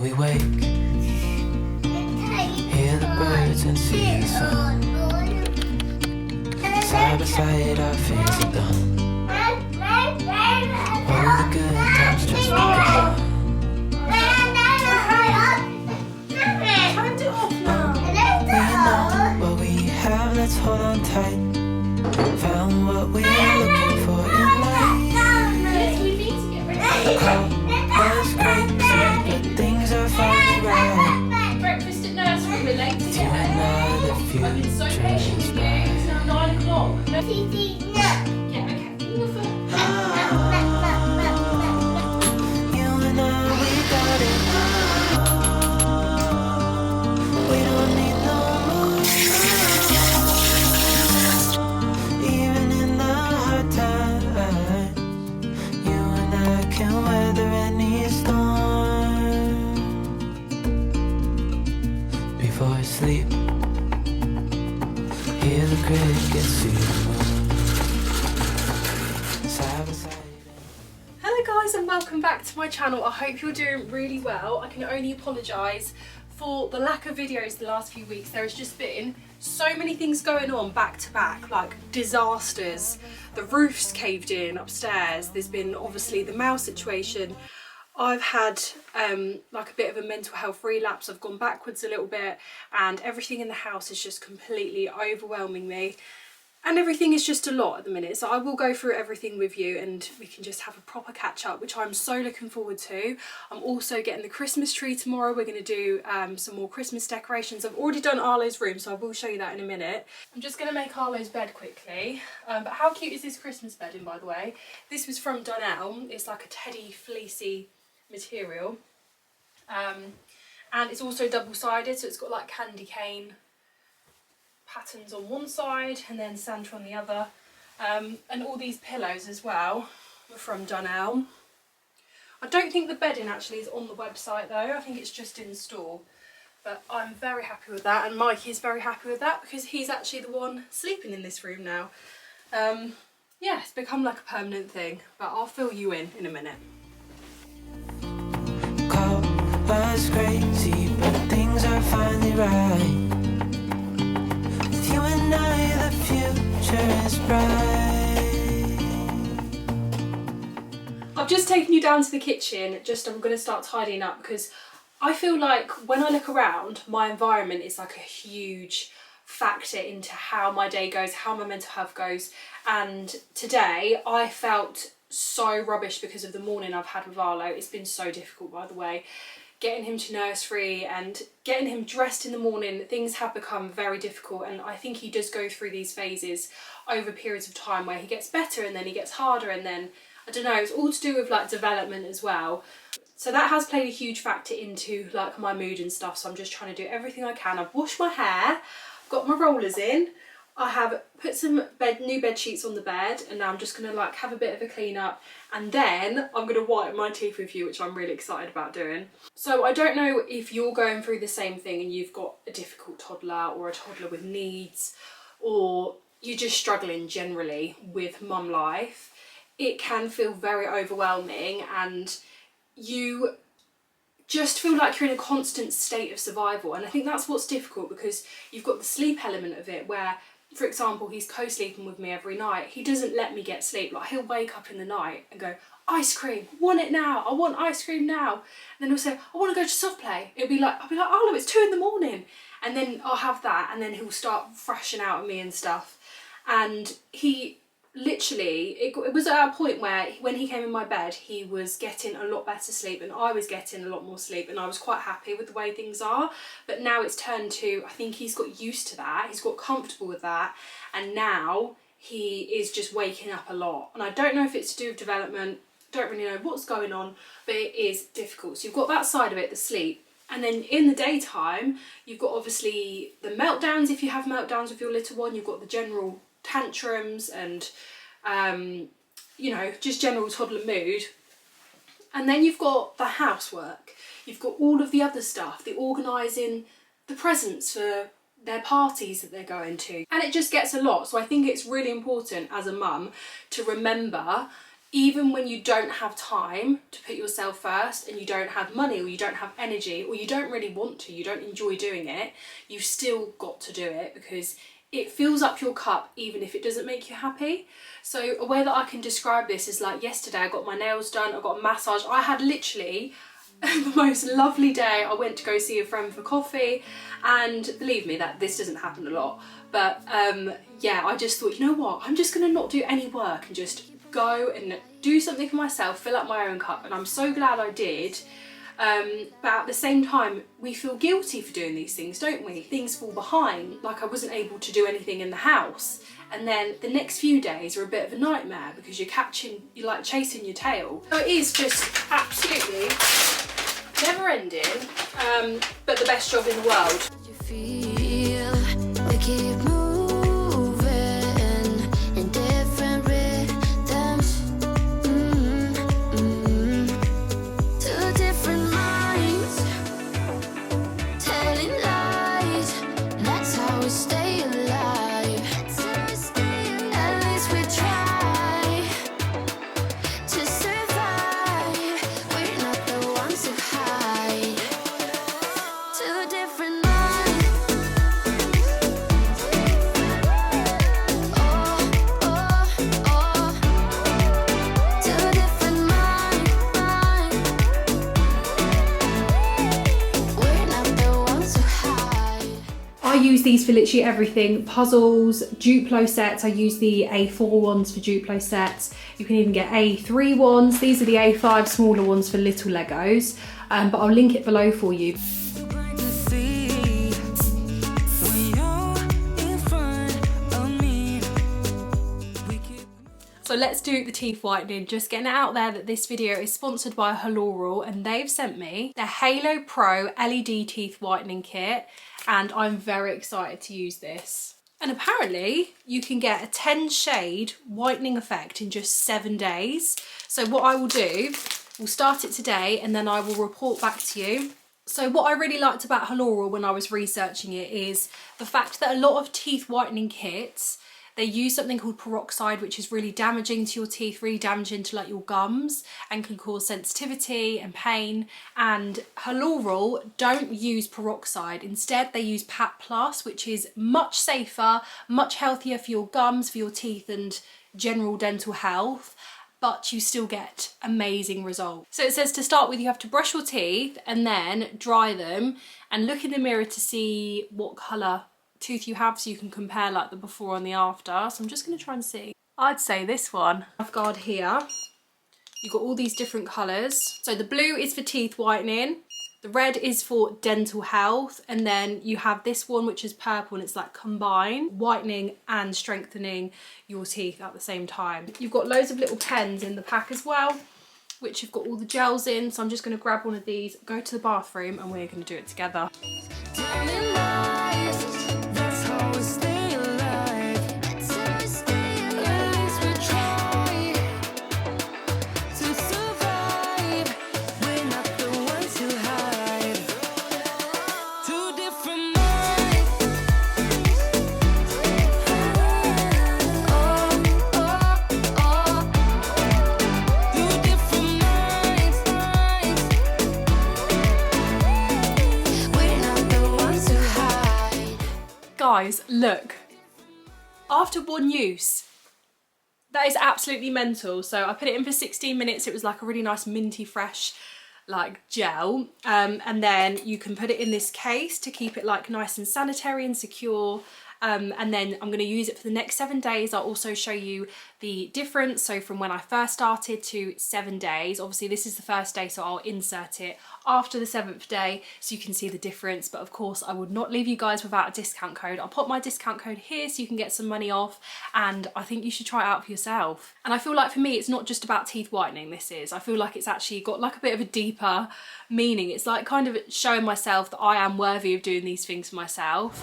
we wake, hear the birds and see the sun. Side by side our fears are done. All the good times just begun. We know what we have, let's hold on tight. Found what we're looking for in life. Was crazy, but things are finally right. Breakfast at nursery, we're late You and I, the future I've been so patient with you. It's now 9 o'clock. No. Yeah, okay. Beautiful. You and I, we got it. We don't need no more. Even in the hard times, you and I can weather any storm. Before I sleep, hear the crickets, see the moon. Side by side. Hello guys and welcome back to my channel. I hope you're doing really well. I can only apologise for the lack of videos the last few weeks. There has just been so many things going on back to back, like disasters. The roof's caved in upstairs. There's been obviously the mouse situation. I've had like a bit of a mental health relapse. I've gone backwards a little bit and everything in the house is just completely overwhelming me. And everything is just a lot at the minute, so I will go through everything with you and we can just have a proper catch up, which I'm so looking forward to. I'm also getting the Christmas tree tomorrow. We're going to do some more Christmas decorations. I've already done Arlo's room, so I will show you that in a minute. I'm just going to make Arlo's bed quickly. But how cute is this Christmas bedding, by the way? This was from Dunelm. It's like a teddy fleecy material. And it's also double-sided, so it's got like candy cane patterns on one side and then Santa on the other, and all these pillows as well were from Dunelm. I don't think the bedding actually is on the website though, I think it's just in store, but I'm very happy with that and Mikey is very happy with that because he's actually the one sleeping in this room now. Yeah, it's become like a permanent thing, but I'll fill you in a minute. Call us crazy, but things are finally right. You and I, the future is bright. I've just taken you down to the kitchen, I'm going to start tidying up because I feel like when I look around, my environment is like a huge factor into how my day goes, how my mental health goes. And today I felt so rubbish because of the morning I've had with Arlo. It's been so difficult, by the way. Getting him to nursery and getting him dressed in the morning, things have become very difficult, and I think he does go through these phases over periods of time where he gets better and then he gets harder, and then I don't know, it's all to do with like development as well. So that has played a huge factor into like my mood and stuff, so I'm just trying to do everything I can. I've washed my hair, I've got my rollers in, I have put some new bed sheets on the bed, and now I'm just going to like have a bit of a clean up, and then I'm going to whiten my teeth with you, which I'm really excited about doing. So I don't know if you're going through the same thing and you've got a difficult toddler or a toddler with needs, or you're just struggling generally with mum life. It can feel very overwhelming and you just feel like you're in a constant state of survival, and I think that's what's difficult because you've got the sleep element of it where, for example, he's co-sleeping with me every night. He doesn't let me get sleep. Like, he'll wake up in the night and go, ice cream, want it now, I want ice cream now. And then he'll say, I want to go to soft play. I'll be like, oh no, it's 2 in the morning. And then I'll have that, and then he'll start thrashing out at me and stuff. And he literally, it was at a point where when he came in my bed, he was getting a lot better sleep and I was getting a lot more sleep, and I was quite happy with the way things are. But now it's turned to, I think he's got used to that, he's got comfortable with that, and now he is just waking up a lot. And I don't know if it's to do with development, don't really know what's going on, but it is difficult. So you've got that side of it, the sleep. And then in the daytime, you've got obviously the meltdowns, if you have meltdowns with your little one, you've got the general tantrums and you know, just general toddler mood. And then you've got the housework, you've got all of the other stuff, the organising the presents for their parties that they're going to, and it just gets a lot. So I think it's really important as a mum to remember, even when you don't have time to put yourself first, and you don't have money, or you don't have energy, or you don't really want to, you don't enjoy doing it, you've still got to do it because it fills up your cup even if it doesn't make you happy. So a way that I can describe this is like yesterday I got my nails done, I got a massage. I had literally the most lovely day. I went to go see a friend for coffee, and believe me that this doesn't happen a lot, but yeah, I just thought, you know what, I'm just gonna not do any work and just go and do something for myself, fill up my own cup, and I'm so glad I did. But at the same time, we feel guilty for doing these things, don't we? Things fall behind, like I wasn't able to do anything in the house, and then the next few days are a bit of a nightmare because you're like chasing your tail. So it is just absolutely never ending, but the best job in the world. You feel we keep moving in different rhythms, to different minds, telling lies. That's how we stay alive. At least we try to survive. We're not the ones who hide. Two different minds. Oh, oh, oh. Two different minds. We're not the ones who hide. I use these for literally everything. Puzzles, Duplo sets. I use the A4 ones for Duplo sets. You can even get A3 ones. These are the A5 smaller ones for little Legos. But I'll link it below for you. So let's do the teeth whitening. Just getting it out there that this video is sponsored by Haloral, and they've sent me the Halo Pro LED teeth whitening kit, and I'm very excited to use this. And apparently you can get a 10 shade whitening effect in just 7 days. So what I will do, we'll start it today and then I will report back to you. So what I really liked about Haloral when I was researching it is the fact that a lot of teeth whitening kits, they use something called peroxide, which is really damaging to your teeth, really damaging to like your gums, and can cause sensitivity and pain. And Haloral don't use peroxide. Instead, they use PAP Plus, which is much safer, much healthier for your gums, for your teeth, and general dental health. But you still get amazing results. So it says to start with, you have to brush your teeth and then dry them and look in the mirror to see what colour tooth you have, so you can compare like the before and the after. So I'm just going to try and see. I'd say this one. I've got here, you've got all these different colours. So the blue is for teeth whitening, the red is for dental health, and then you have this one which is purple, and it's like combined whitening and strengthening your teeth at the same time. You've got loads of little pens in the pack as well, which have got all the gels in. So I'm just going to grab one of these, go to the bathroom, and we're going to do it together. Telling lies. That's how we stay alive. At least we try to survive. We're not the ones who hide. Two different minds. Oh, oh, oh. Two different minds. We're not the ones who hide. Guys, look, after one use, that is absolutely mental. So I put it in for 16 minutes. It was like a really nice minty fresh like gel, and then you can put it in this case to keep it like nice and sanitary and secure. And then I'm going to use it for the next 7 days. I'll also show you the difference, so from when I first started to 7 days. Obviously this is the first day, so I'll insert it after the 7th day so you can see the difference. But of course I would not leave you guys without a discount code. I'll put my discount code here so you can get some money off, and I think you should try it out for yourself. And I feel like for me it's not just about teeth whitening. I feel like it's actually got like a bit of a deeper meaning. It's like kind of showing myself that I am worthy of doing these things for myself.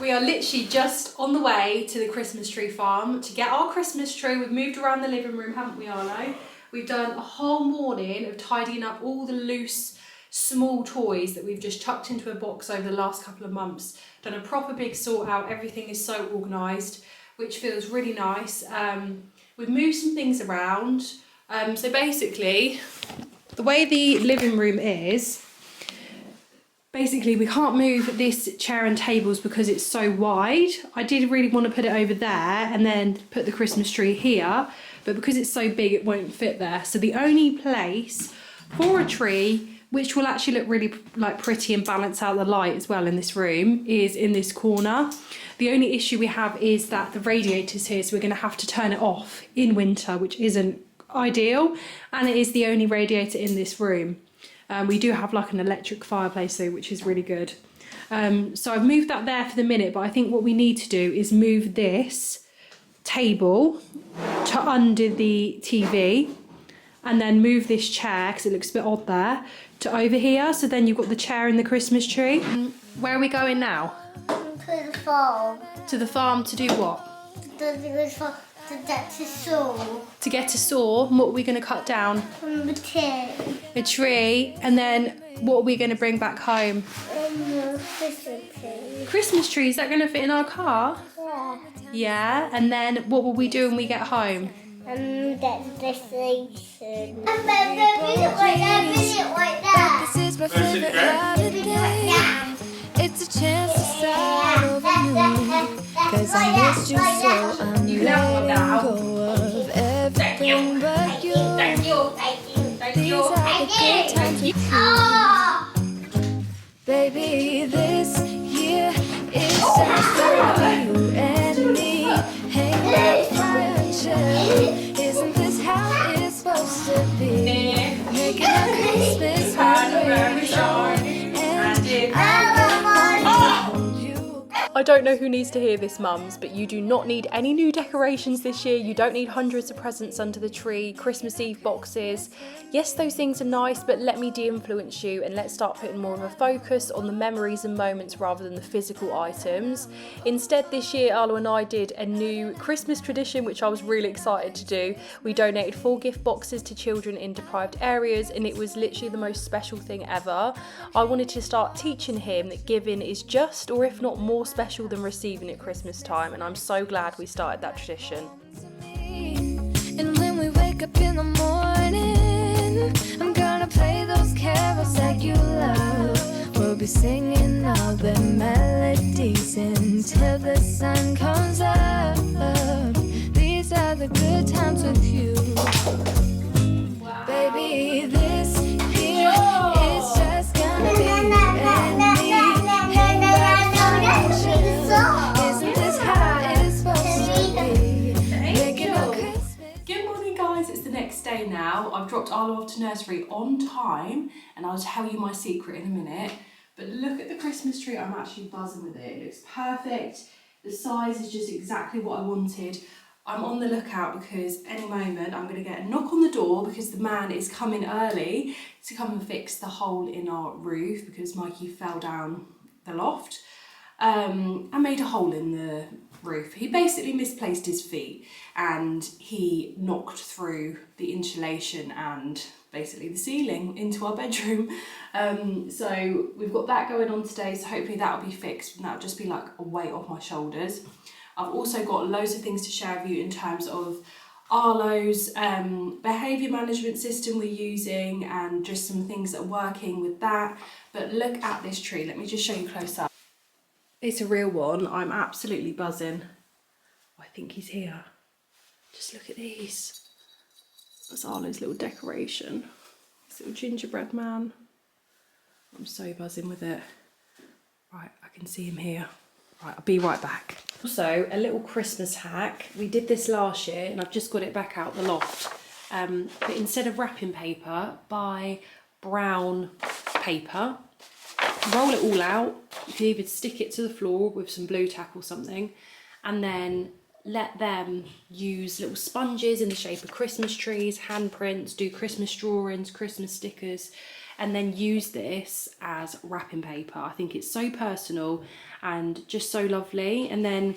We are literally just on the way to the Christmas tree farm to get our Christmas tree. We've moved around the living room, haven't we, Arlo? We've done a whole morning of tidying up all the loose, small toys that we've just chucked into a box over the last couple of months. Done a proper big sort out. Everything is so organised, which feels really nice. We've moved some things around. So basically, the way the living room is, basically we can't move this chair and tables because it's so wide. I did really want to put it over there and then put the Christmas tree here, but because it's so big it won't fit there. So the only place for a tree, which will actually look really like pretty and balance out the light as well in this room, is in this corner. The only issue we have is that the radiator's here, so we're going to have to turn it off in winter, which isn't ideal, and it is the only radiator in this room. We do have like an electric fireplace though, which is really good. So I've moved that there for the minute, but I think what we need to do is move this table to under the TV, and then move this chair, because it looks a bit odd there, to over here. So then you've got the chair and the Christmas tree. Where are we going now? To the farm. To the farm to do what? To get to saw. To get a saw. And what are we going to cut down? From the tree. A tree. And then what are we going to bring back home? Christmas tree. Christmas tree. Is that going to fit in our car? Yeah. Yeah. And then what will we do when we get home? Get the station. Right This is my favorite holiday. It's a chance to start over new. Cause I missed you so I'm letting go of everything but you. These are the good times with you. Baby, this year is just for you and me. Hang out for friendship. Isn't this how it's supposed to be? Making a Christmas memories and I don't know who needs to hear this, mums, but you do not need any new decorations this year. You don't need hundreds of presents under the tree, Christmas Eve boxes. Yes, those things are nice, but let me de-influence you and let's start putting more of a focus on the memories and moments rather than the physical items. Instead, this year, Arlo and I did a new Christmas tradition, which I was really excited to do. We donated 4 gift boxes to children in deprived areas, and it was literally the most special thing ever. I wanted to start teaching him that giving is just, or if not more special than receiving at Christmas time, and I'm so glad we started that tradition. and when we wake up in the morning, I'm gonna play those carols that you love. We'll be singing all the melodies until the sun comes up. These are the good times with you. Wow. Baby, this year is just gonna be you and me. Isn't this how it's supposed to be? Making a Christmas. Good morning, guys. It's the next day now. I've dropped Arlo off to nursery on time, and I'll tell you my secret in a minute. But look at the Christmas tree. I'm actually buzzing with it. It looks perfect. The size is just exactly what I wanted. I'm on the lookout because any moment I'm going to get a knock on the door because the man is coming early to come and fix the hole in our roof because Mikey fell down the loft. And made a hole in the roof. He basically misplaced his feet and he knocked through the insulation and basically the ceiling into our bedroom. So we've got that going on today, so hopefully that'll be fixed and that'll just be like a weight off my shoulders. I've also got loads of things to share with you in terms of Arlo's behaviour management system we're using and just some things that are working with that. But look at this tree. Let me just show you close up. It's a real one. I'm absolutely buzzing. I think he's here. Just look at these. That's Arlo's little decoration. This little gingerbread man. I'm so buzzing with it. Right, I can see him here. Right, I'll be right back. Also, a little Christmas hack. We did this last year and I've just got it back out the loft. But instead of wrapping paper, buy brown paper. Roll it all out. You can either stick it to the floor with some blue tack or something, and then let them use little sponges in the shape of Christmas trees, handprints, do Christmas drawings, Christmas stickers, and then use this as wrapping paper. I think it's so personal and just so lovely, and then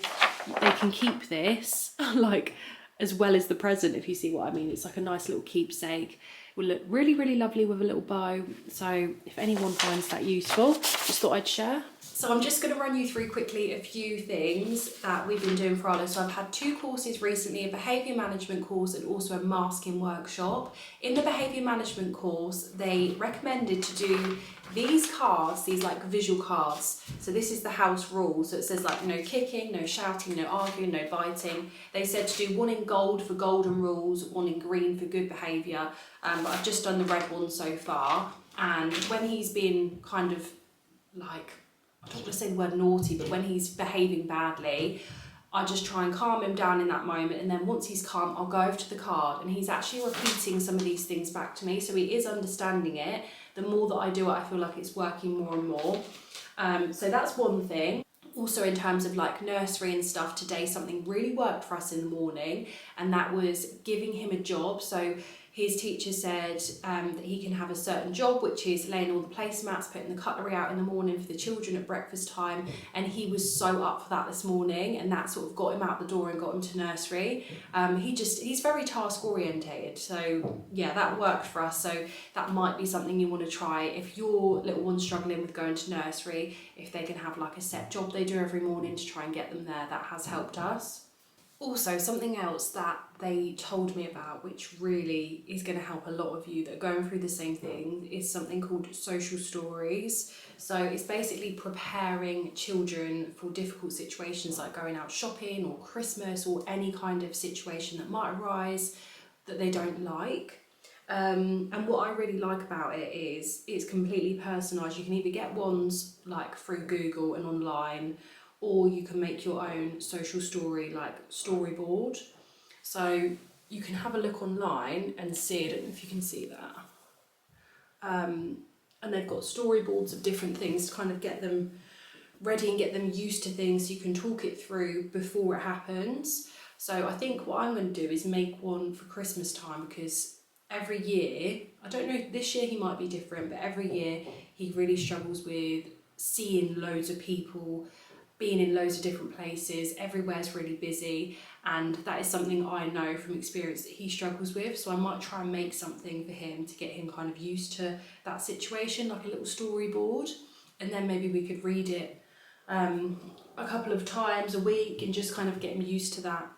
they can keep this like as well as the present, if you see what I mean. It's like a nice little keepsake. It will look really, really lovely with a little bow. So if anyone finds that useful, just thought I'd share. So I'm just going to run you through quickly a few things that we've been doing for Arlo. So I've had 2 courses recently, a behaviour management course and also a masking workshop. In the behaviour management course, they recommended to do these cards, these like visual cards. So this is the house rules. So it says like no kicking, no shouting, no arguing, no biting. They said to do one in gold for golden rules, one in green for good behaviour. But I've just done the red one so far. And when he's been kind of like, I don't want to say the word naughty, but when he's behaving badly, I just try and calm him down in that moment, and then once he's calm, I'll go over to the card, and he's actually repeating some of these things back to me, so he is understanding it. The more that I do it, I feel like it's working more and more. So that's one thing. Also in terms of like nursery and stuff, today something really worked for us in the morning, and that was giving him a job. So his teacher said that he can have a certain job, which is laying all the placemats, putting the cutlery out in the morning for the children at breakfast time, and he was so up for that this morning, and that sort of got him out the door and got him to nursery. He's very task orientated, so yeah, that worked for us. So that might be something you want to try if your little one's struggling with going to nursery, if they can have like a set job they do every morning to try and get them there. That has helped us. Also, something else that they told me about, which really is going to help a lot of you that are going through the same thing, is something called social stories. So it's basically preparing children for difficult situations like going out shopping or Christmas or any kind of situation that might arise that they don't like. And what I really like about it is it's completely personalised. You can either get ones like through Google and online, or you can make your own social story, like storyboard. So you can have a look online and see, I don't know if you can see that. And they've got storyboards of different things to kind of get them ready and get them used to things, so you can talk it through before it happens. So I think what I'm going to do is make one for Christmas time, because every year, I don't know, this year he might be different, but every year he really struggles with seeing loads of people, being in loads of different places, everywhere's really busy, and that is something I know from experience that he struggles with. So I might try and make something for him to get him kind of used to that situation, like a little storyboard, and then maybe we could read it a couple of times a week and just kind of get him used to that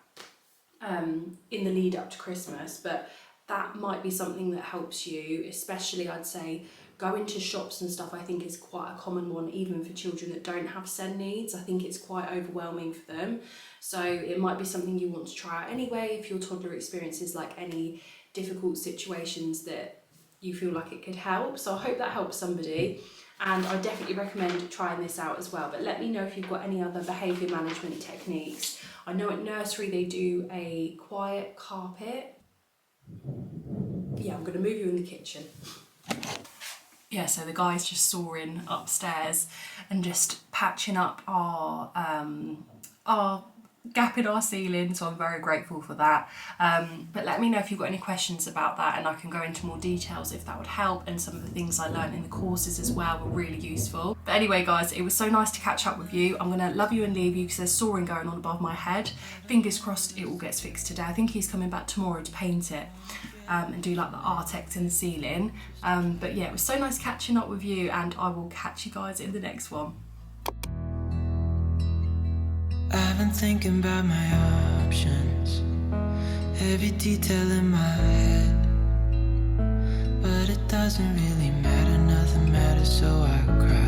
in the lead up to Christmas. But that might be something that helps you, especially I'd say going to shops and stuff. I think is quite a common one, even for children that don't have SEN needs. I think it's quite overwhelming for them. So it might be something you want to try out anyway if your toddler experiences like any difficult situations that you feel like it could help. So I hope that helps somebody, and I definitely recommend trying this out as well. But let me know if you've got any other behaviour management techniques. I know at nursery they do a quiet carpet. Yeah, I'm going to move you in the kitchen. Yeah, so the guy's just sawing upstairs and just patching up our gap in our ceiling, so I'm very grateful for that. But let me know if you've got any questions about that, and I can go into more details if that would help, and some of the things I learned in the courses as well were really useful. But anyway guys, it was so nice to catch up with you. I'm gonna love you and leave you because there's sawing going on above my head. Fingers crossed it all gets fixed today. I think he's coming back tomorrow to paint it and do like the Artex in the ceiling. But yeah, it was so nice catching up with you, and I will catch you guys in the next one. I've been thinking about my options, every detail in my head, but it doesn't really matter, nothing matters, so I cry.